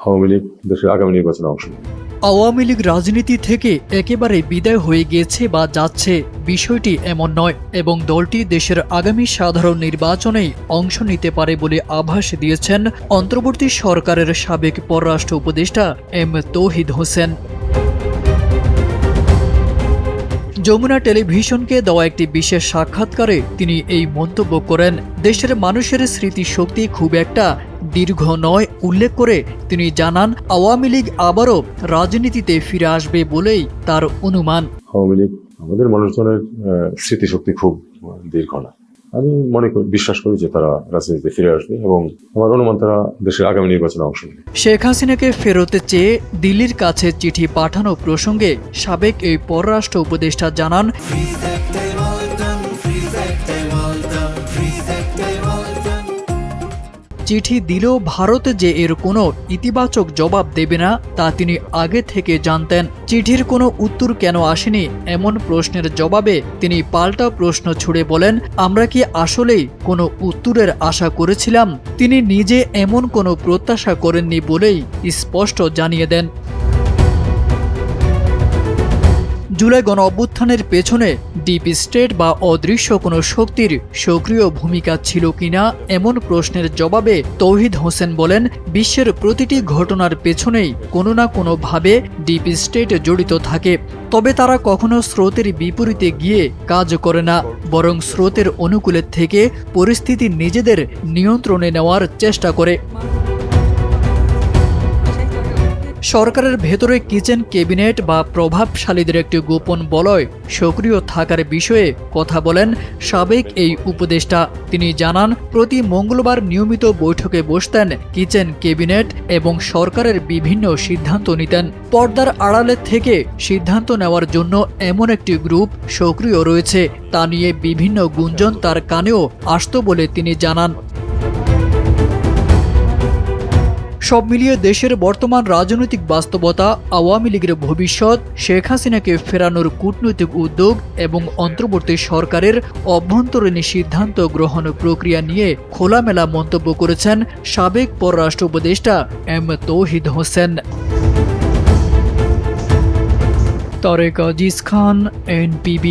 আওয়ামী লীগ দেশের আগামী নির্বাচনে অংশ নেবে। আওয়ামী লীগ রাজনীতি থেকে একেবারে বিদায় হয়ে গিয়েছে বা যাচ্ছে বিষয়টি এমন নয় এবং দলটি দেশের আগামী সাধারণ নির্বাচনেই অংশ নিতে পারে বলে আভাস দিয়েছেন অন্তর্বর্তী সরকারের সাবেক পররাষ্ট্র উপদেষ্টা এম তৌহিদ হোসেন। যমুনা টেলিভিশনকে দেওয়া একটি বিশেষ সাক্ষাৎকারে তিনি এই মন্তব্য করেন। দেশের মানুষের স্মৃতিশক্তি খুব একটা দীর্ঘ নয় উল্লেখ করে তিনি জানান, আওয়ামী লীগ আবারও রাজনীতিতে ফিরে আসবে বলেই তার অনুমান। আওয়ামী লীগ আমাদের মানুষজনের স্মৃতিশক্তি খুব দীর্ঘ না। আমি বিশ্বাস করি যে তারা রাজনীতিতে ফিরে আসবে এবং আমার অনুমান তারা দেশের আগামী নির্বাচনে অংশ নেবে। শেখ হাসিনাকে ফেরতে চেয়ে দিল্লির কাছে চিঠি পাঠানো প্রসঙ্গে সাবেক এই পররাষ্ট্র উপদেষ্টা জানান, চিঠি দিলেও ভারত যে এর কোনো ইতিবাচক জবাব দেবে না তা তিনি আগে থেকে জানতেন। চিঠির কোনো উত্তর কেন আসেনি এমন প্রশ্নের জবাবে তিনি পাল্টা প্রশ্ন ছুড়ে বলেন, আমরা কি আসলেই কোনো উত্তরের আশা করেছিলাম? তিনি নিজে এমন কোনো প্রত্যাশা করেননি বলেই স্পষ্ট জানিয়ে দেন। জুলাই গণ অভ্যুত্থানের পেছনে ডিপ স্টেট বা অদৃশ্য কোনো শক্তির সক্রিয় ভূমিকা ছিল কিনা এমন প্রশ্নের জবাবে তৌহিদ হোসেন বলেন, বিশ্বের প্রতিটি ঘটনার পেছনেই কোনো না কোনোভাবে ডিপ স্টেট জড়িত থাকে, তবে তারা কখনো স্রোতের বিপরীতে গিয়ে কাজ করে না, বরং স্রোতের অনুকূলে থেকে পরিস্থিতি নিজেদের নিয়ন্ত্রণে নেওয়ার চেষ্টা করে। সরকারের ভেতরে কিচেন ক্যাবিনেট বা প্রভাবশালীদের একটি গোপন বলয় সক্রিয় থাকার বিষয়ে কথা বলেন সাবেক এই উপদেষ্টা। তিনি জানান, প্রতি মঙ্গলবার নিয়মিত বৈঠকে বসতেন কিচেন ক্যাবিনেট এবং সরকারের বিভিন্ন সিদ্ধান্ত নিতেন। পর্দার আড়ালে থেকে সিদ্ধান্ত নেওয়ার জন্য এমন একটি গ্রুপ সক্রিয় রয়েছে, তা নিয়ে বিভিন্ন গুঞ্জন তার কানেও আসত বলে তিনি জানান। সব মিলিয়ে দেশের বর্তমান রাজনৈতিক বাস্তবতা, আওয়ামী লীগের ভবিষ্যৎ, শেখ হাসিনাকে ফেরানোর কূটনৈতিক উদ্যোগ এবং অন্তর্বর্তী সরকারের অভ্যন্তরীণ সিদ্ধান্ত গ্রহণ প্রক্রিয়া নিয়ে খোলামেলা মন্তব্য করেছেন সাবেক পররাষ্ট্র উপদেষ্টা এম তৌহিদ হোসেন। তারেক আজিজ খান, NPB।